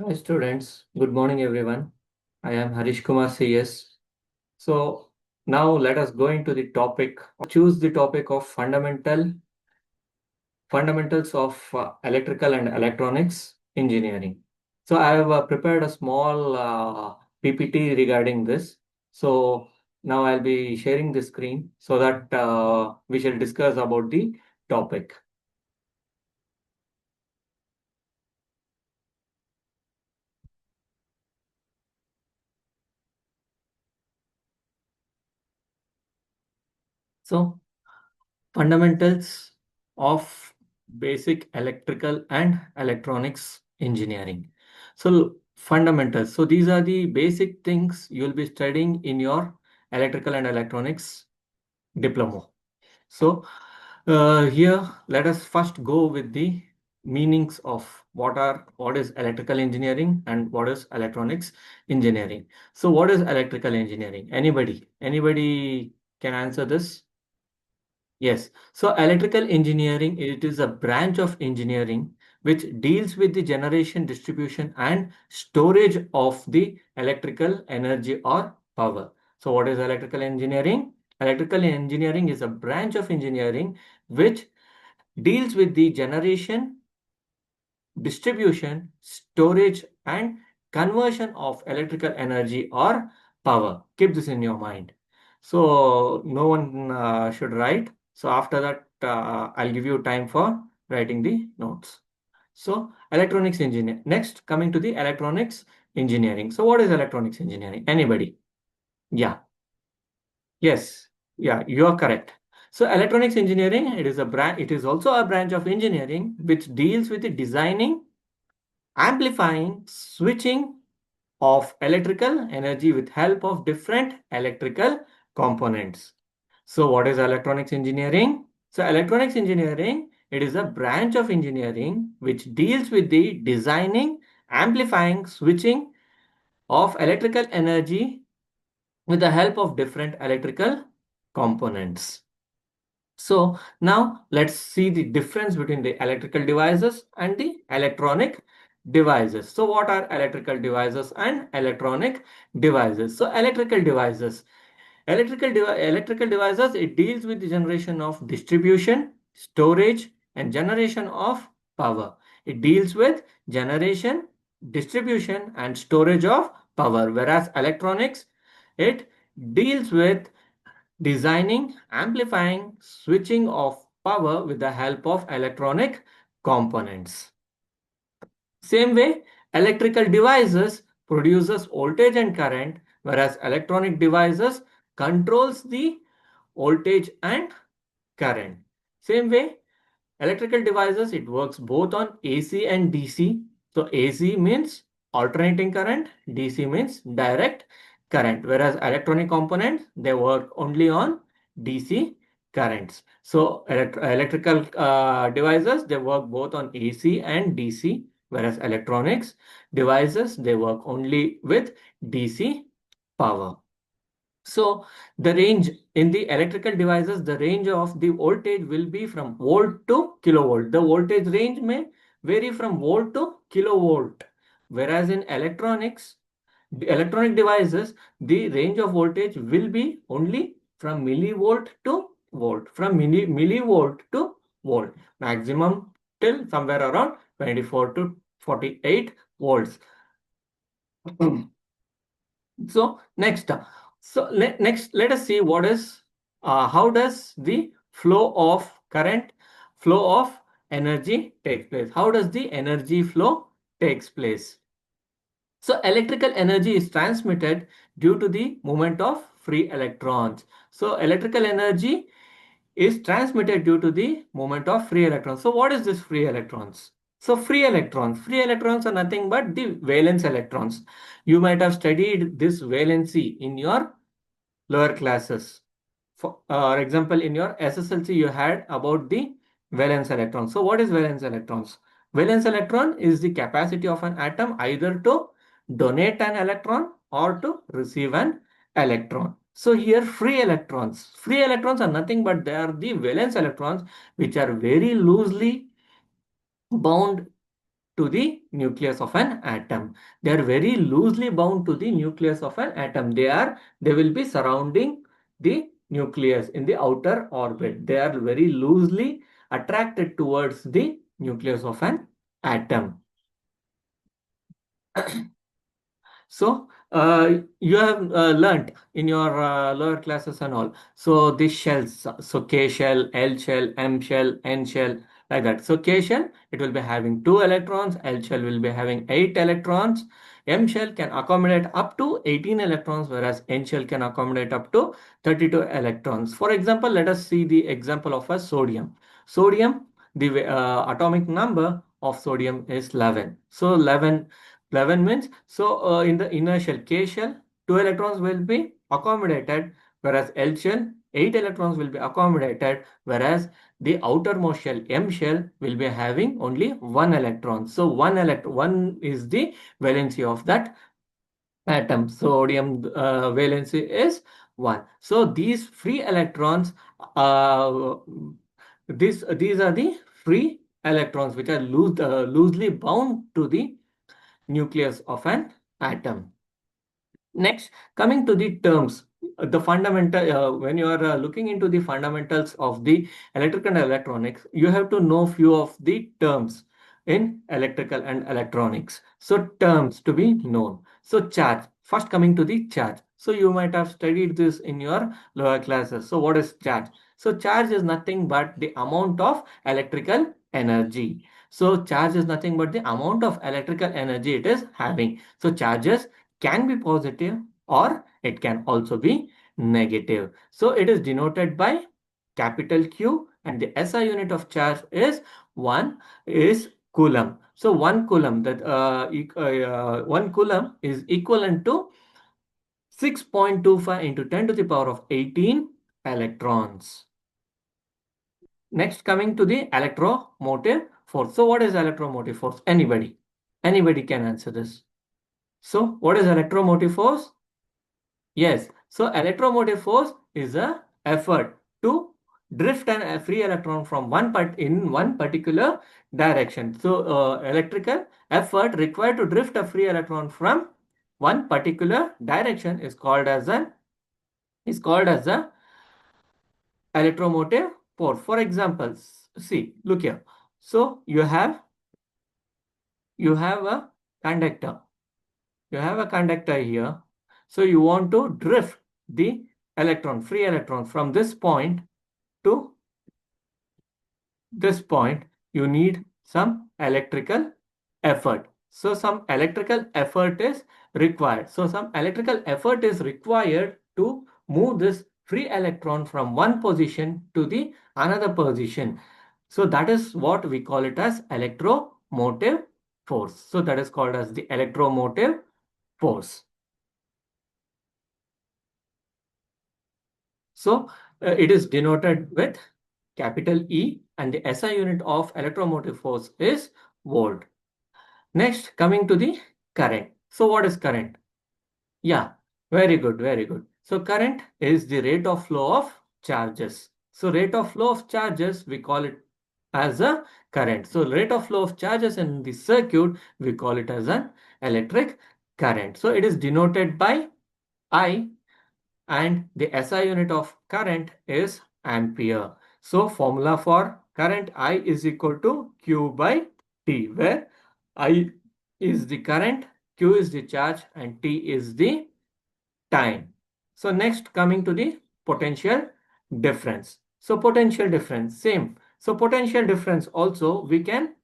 Hi students, good morning everyone. I am Harish Kumar CS. So now let us go into the topic. Choose the topic of fundamentals of electrical and electronics engineering. So I have prepared a small PPT regarding this. So now I'll be sharing the screen so that we shall discuss about the topic. So fundamentals of basic electrical and electronics engineering. So fundamentals. So these are the basic things you'll be studying in your electrical and electronics diploma. So here let us first go with the meanings of what is electrical engineering and what is electronics engineering. So what is electrical engineering? Anybody can answer this? Yes. So electrical engineering, it is a branch of engineering which deals with the generation, distribution, and storage of the electrical energy or power. So what is electrical engineering? Electrical engineering is a branch of engineering which deals with the generation, distribution, storage, and conversion of electrical energy or power. Keep this in your mind. So no one should write. So after that, I'll give you time for writing the notes. So electronics engineer. Next, coming to the electronics engineering. So what is electronics engineering? Anybody? Yeah. Yes. Yeah, you are correct. So electronics engineering, it is also a branch of engineering which deals with the designing, amplifying, switching of electrical energy with help of different electrical components. So what is electronics engineering? So electronics engineering, it is a branch of engineering which deals with the designing, amplifying, switching of electrical energy with the help of different electrical components. So now let's see the difference between the electrical devices and the electronic devices. So what are electrical devices and electronic devices? So electrical devices, it deals with the generation of distribution, storage, and generation of power. It deals with generation, distribution, and storage of power. Whereas electronics, it deals with designing, amplifying, switching of power with the help of electronic components. Same way, electrical devices produces voltage and current, whereas electronic devices controls the voltage and current. Same way, electrical devices, it works both on AC and DC. So AC means alternating current, DC means direct current, whereas electronic components, they work only on DC currents. So electrical devices, they work both on AC and DC, whereas electronics devices, they work only with DC power. So the range in the electrical devices, the range of the voltage will be from volt to kilovolt. The voltage range may vary from volt to kilovolt. Whereas in the electronic devices, the range of voltage will be only from millivolt to volt, from millivolt to volt, maximum till somewhere around 24 to 48 volts. So next, let us see how does the flow of energy takes place? How does the energy flow takes place? So electrical energy is transmitted due to the movement of free electrons. So electrical energy is transmitted due to the movement of free electrons. So what is this free electrons? So free electrons are nothing but the valence electrons. You might have studied this valency in your lower classes. For example, in your SSLC, you had about the valence electron. So what is valence electrons? Valence electron is the capacity of an atom either to donate an electron or to receive an electron. So here free electrons are nothing but they are the valence electrons which are very loosely bound to the nucleus of an atom. They are very loosely bound to the nucleus of an atom. They will be surrounding the nucleus in the outer orbit. They are very loosely attracted towards the nucleus of an atom. So you have learnt in your lower classes and all. So the shells, so K shell, L shell, M shell, N shell, like that. So K shell, it will be having 2 electrons. L shell will be having 8 electrons. M shell can accommodate up to 18 electrons, whereas N shell can accommodate up to 32 electrons. For example, let us see the example of a sodium. Sodium, the atomic number of sodium is 11. So 11 means, so in the inner shell K shell, 2 electrons will be accommodated, whereas L shell, 8 electrons will be accommodated, whereas the outermost shell M shell will be having only 1 electron. So 1 is the valency of that atom. Sodium valency is 1. So these free electrons, uh, these are the free electrons which are loosely bound to the nucleus of an atom. Next, coming to the terms, the fundamental, when you are looking into the fundamentals of the electrical and electronics, you have to know few of the terms in electrical and electronics. So terms to be known. So charge, first coming to the charge. So you might have studied this in your lower classes. So what is charge? So charge is nothing but the amount of electrical energy. So charge is nothing but the amount of electrical energy it is having. So charges can be positive or it can also be negative. So it is denoted by capital Q, and the SI unit of charge is 1 is coulomb. So 1 coulomb, that 1 coulomb is equivalent to 6.25 into 10 to the power of 18 electrons. Next, coming to the electromotive force. So what is electromotive force? Anybody can answer this. So what is electromotive force? Yes. So electromotive force is a effort to drift a free electron from in one particular direction. So electrical effort required to drift a free electron from one particular direction is called as a electromotive force. For example, see, look here. So you have a conductor. You have a conductor here. So you want to drift the free electron from this point to this point. You need some electrical effort. So some electrical effort is required. So some electrical effort is required to move this free electron from one position to the another position. So that is what we call it as electromotive force. So that is called as the electromotive force. So it is denoted with capital E, and the SI unit of electromotive force is volt. Next, coming to the current. So what is current? Yeah, very good, very good. So current is the rate of flow of charges. So rate of flow of charges, we call it as a current. So rate of flow of charges in the circuit, we call it as an electric current. So it is denoted by I, and the SI unit of current is ampere. So formula for current I is equal to Q by T, where I is the current, Q is the charge, and T is the time. So next, coming to the potential difference. So potential difference, same. So potential difference also we can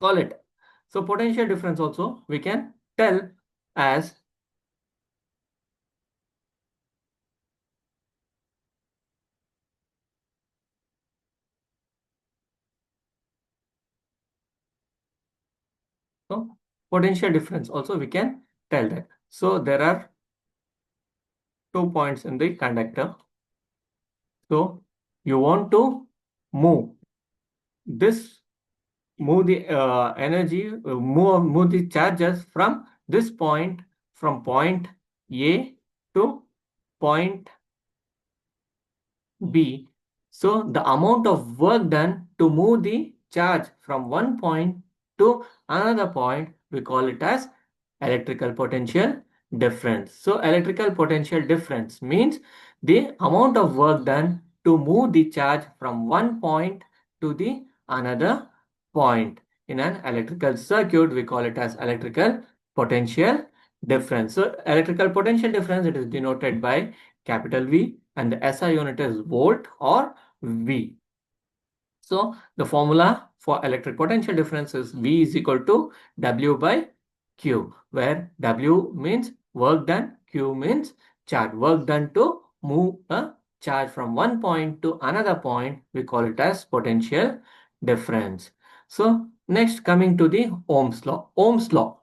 call it. So potential difference also we can tell as, so potential difference also we can tell that. So there are 2 points in the conductor. So you want to move this, move the energy, move the charges from this point, from point A to point B. So the amount of work done to move the charge from one point to another point, we call it as electrical potential difference. So electrical potential difference means the amount of work done to move the charge from one point to the another point. In an electrical circuit, we call it as electrical potential difference. So electrical potential difference, it is denoted by capital V, and the SI unit is volt or V. So the formula for electric potential difference is V is equal to W by Q, where W means work done, Q means charge. Work done to move a charge from one point to another point, we call it as potential difference. So next, coming to the Ohm's law. Ohm's law.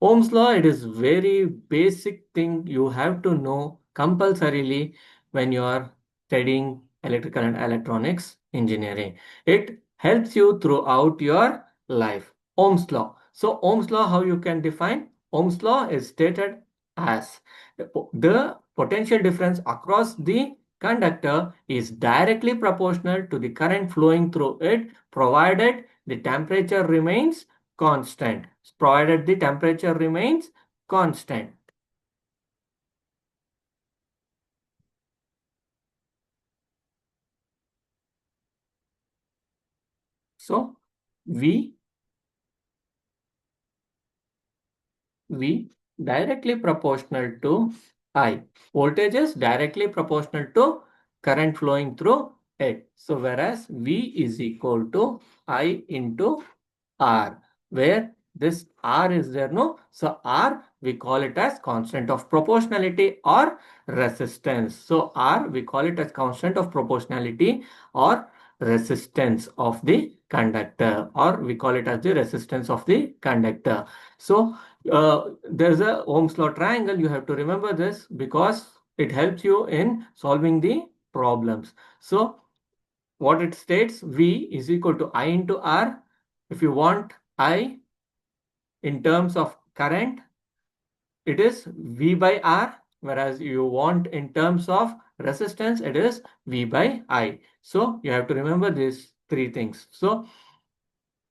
Ohm's law, it is very basic thing you have to know compulsorily when you are studying electrical and electronics engineering. It helps you throughout your life. Ohm's law. So Ohm's law, how you can define? Ohm's law is stated as the potential difference across the conductor is directly proportional to the current flowing through it, provided the temperature remains constant. Provided the temperature remains constant. So V directly proportional to I. Voltage is directly proportional to current flowing through it. So whereas V is equal to I into R, where this R is there, no? So R, we call it as constant of proportionality or resistance. So R, we call it as constant of proportionality or resistance of the conductor, or we call it as the resistance of the conductor. So there's a Ohm's law triangle. You have to remember this because it helps you in solving the problems. So what it states, V is equal to I into R. If you want I in terms of current, it is V by R, whereas you want in terms of resistance, it is V by I. So you have to remember these three things. So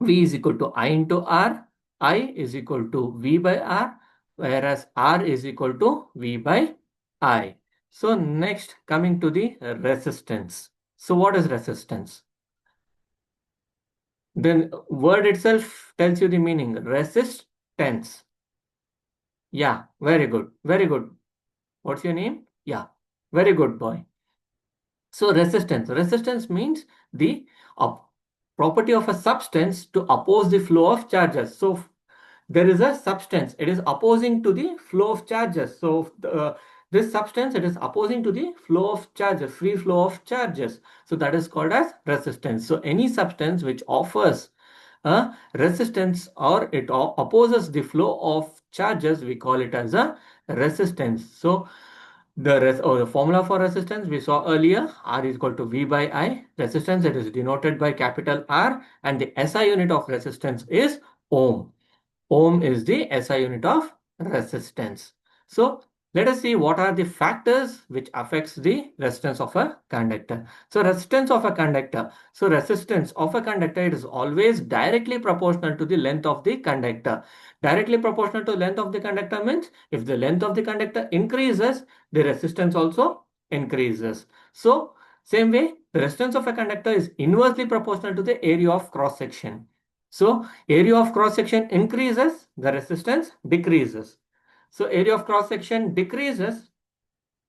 V is equal to I into R, I is equal to V by R, whereas R is equal to V by I. So next, coming to the resistance. So what is resistance? Then word itself tells you the meaning. Resistance. Yeah, very good. Very good. What's your name? Yeah, very good boy. So resistance. Resistance means the property of a substance to oppose the flow of charges. So there is a substance, it is opposing to the flow of charges. So this substance, it is opposing to the flow of charges, free flow of charges. So that is called as resistance. So any substance which offers a resistance or it opposes the flow of charges, we call it as a resistance. So the formula for resistance we saw earlier, R is equal to V by I. Resistance, it is denoted by capital R, and the SI unit of resistance is ohm. Ohm is the SI unit of resistance. So let us see what are the factors which affects the resistance of a conductor. So resistance of a conductor. So resistance of a conductor, it is always directly proportional to the length of the conductor. Directly proportional to length of the conductor means if the length of the conductor increases, the resistance also increases. So same way, the resistance of a conductor is inversely proportional to the area of cross section. So area of cross section increases, the resistance decreases. So area of cross section decreases,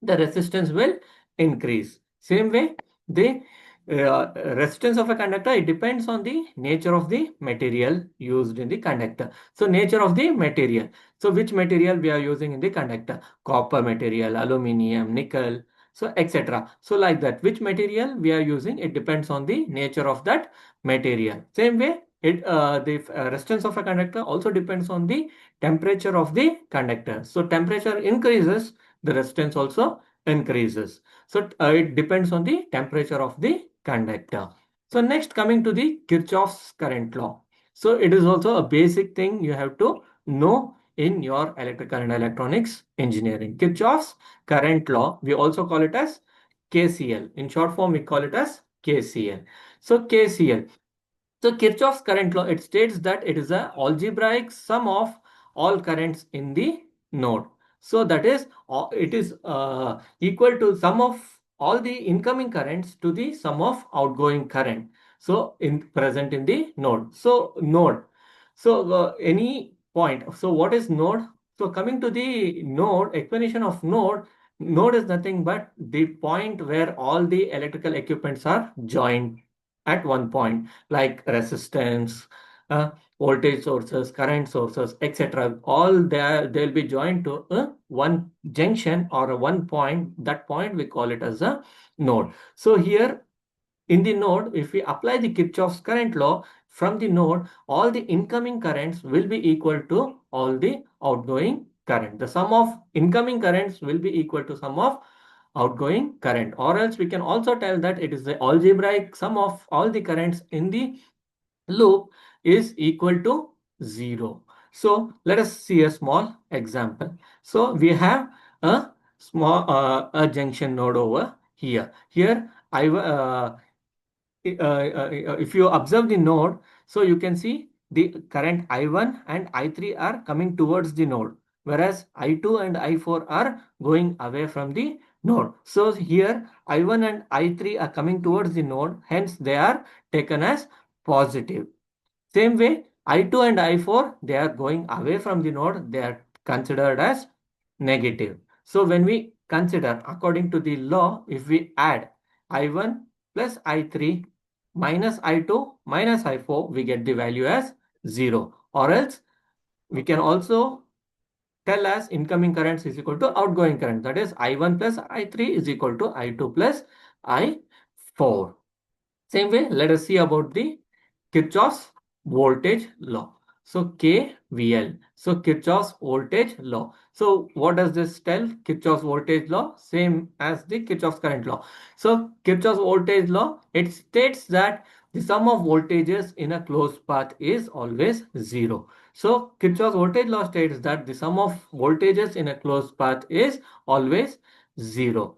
the resistance will increase. Same way, the resistance of a conductor, it depends on the nature of the material used in the conductor. So nature of the material. So which material we are using in the conductor? Copper material, aluminium, nickel, so etc. So like that, which material we are using, it depends on the nature of that material. Same way, the resistance of a conductor also depends on the temperature of the conductor. So temperature increases, the resistance also increases. So it depends on the temperature of the conductor. So next, coming to the Kirchhoff's current law. So it is also a basic thing you have to know in your electrical and electronics engineering. Kirchhoff's current law, we also call it as KCL. In short form, we call it as KCL. So KCL. So Kirchhoff's current law, it states that it is a algebraic sum of all currents in the node. So that is, it is equal to sum of all the incoming currents to the sum of outgoing current. So present in the node. So node. So any point. So what is node? So coming to the node, explanation of node, node is nothing but the point where all the electrical equipments are joined at one point, like resistance, uh, voltage sources, current sources, etc. All there they'll be joined to one junction or a one point. That point we call it as a node. So here in the node, if we apply the Kirchhoff's current law from the node, all the incoming currents will be equal to all the outgoing current. The sum of incoming currents will be equal to sum of outgoing current, or else we can also tell that it is the algebraic sum of all the currents in the loop is equal to 0. So let us see a small example. So we have a small a junction node over here. Here if you observe the node, so you can see the current I1 and I3 are coming towards the node, whereas I2 and I4 are going away from the node. So here I1 and I3 are coming towards the node, hence they are taken as positive. Same way, I2 and I4, they are going away from the node, they are considered as negative. So when we consider according to the law, if we add I1 plus I3 minus I2 minus I4, we get the value as 0. Or else we can also tell as incoming currents is equal to outgoing current. That is I1 plus I3 is equal to I2 plus I4. Same way, let us see about the Kirchhoff's voltage law. So KVL. So Kirchhoff's voltage law. So what does this tell? Kirchhoff's voltage law, same as the Kirchhoff's current law. So Kirchhoff's voltage law, it states that the sum of voltages in a closed path is always 0. So Kirchhoff's voltage law states that the sum of voltages in a closed path is always 0.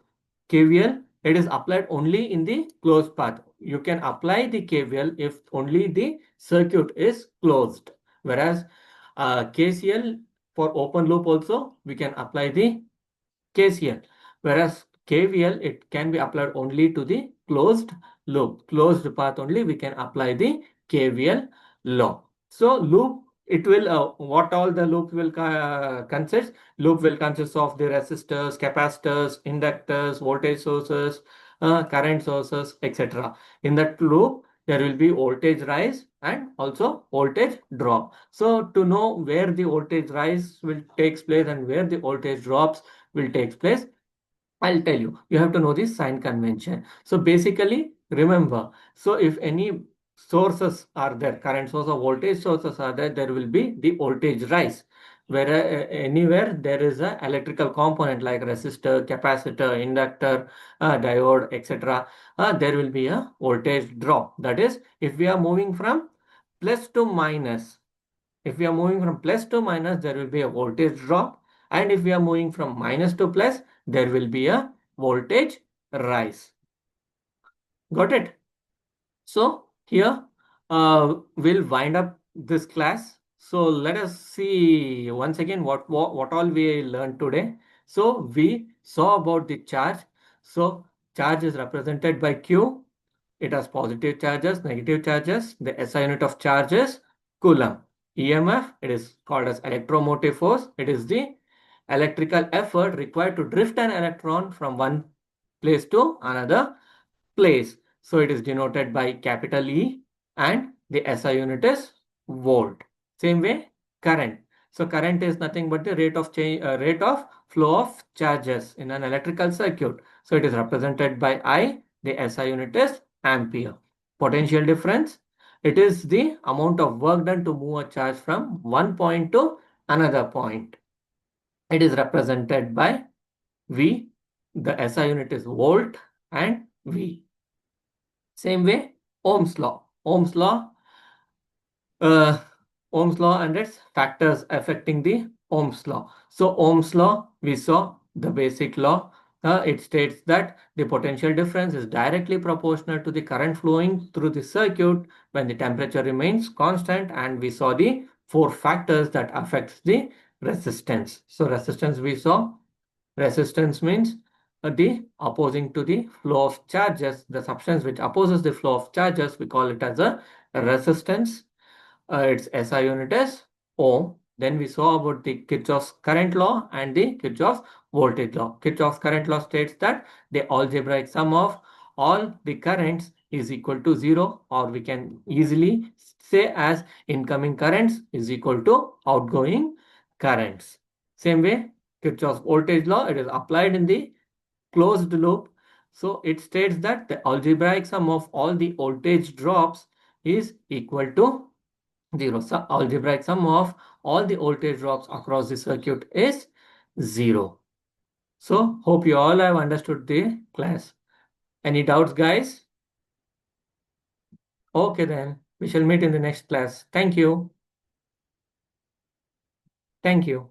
KVL, it is applied only in the closed path. You can apply the KVL if only the circuit is closed. Whereas KCL, for open loop also, we can apply the KCL. Whereas KVL, it can be applied only to the closed loop. Closed path only we can apply the KVL law. So loop, it will, what all the loop will consist? Loop will consist of the resistors, capacitors, inductors, voltage sources, current sources, etc. In that loop, there will be voltage rise and also voltage drop. So to know where the voltage rise will takes place and where the voltage drops will take place, I'll tell you. You have to know this sign convention. So basically, remember, so if any sources are there, current source or voltage sources are there, there will be the voltage rise. Where anywhere there is a electrical component like resistor, capacitor, inductor, diode, etc., there will be a voltage drop. That is, if we are moving from plus to minus, if we are moving from plus to minus, there will be a voltage drop. And if we are moving from minus to plus, there will be a voltage rise. Got it? So here we'll wind up this class. So let us see once again what all we learned today. So we saw about the charge. So charge is represented by Q. It has positive charges, negative charges. The SI unit of charge is Coulomb. EMF, it is called as electromotive force. It is the electrical effort required to drift an electron from one place to another place. So it is denoted by capital E and the SI unit is volt. Same way, current. So current is nothing but the rate of change, rate of flow of charges in an electrical circuit. So it is represented by I. The SI unit is ampere. Potential difference. It is the amount of work done to move a charge from one point to another point. It is represented by V. The SI unit is volt and V. Same way, Ohm's law. Uh, Ohm's law and its factors affecting the Ohm's law. So Ohm's law, we saw the basic law. It states that the potential difference is directly proportional to the current flowing through the circuit when the temperature remains constant, and we saw the four factors that affects the resistance. So resistance we saw. Resistance means the opposing to the flow of charges, the substance which opposes the flow of charges, we call it as a resistance. Its SI unit is ohm. Then we saw about the Kirchhoff's current law and the Kirchhoff's voltage law. Kirchhoff's current law states that the algebraic sum of all the currents is equal to zero, or we can easily say as incoming currents is equal to outgoing currents. Same way, Kirchhoff's voltage law, it is applied in the closed loop. So it states that the algebraic sum of all the voltage drops is equal to zero. So algebraic sum of all the voltage drops across the circuit is zero. So hope you all have understood the class. Any doubts, guys? Okay, then we shall meet in the next class. Thank you. Thank you.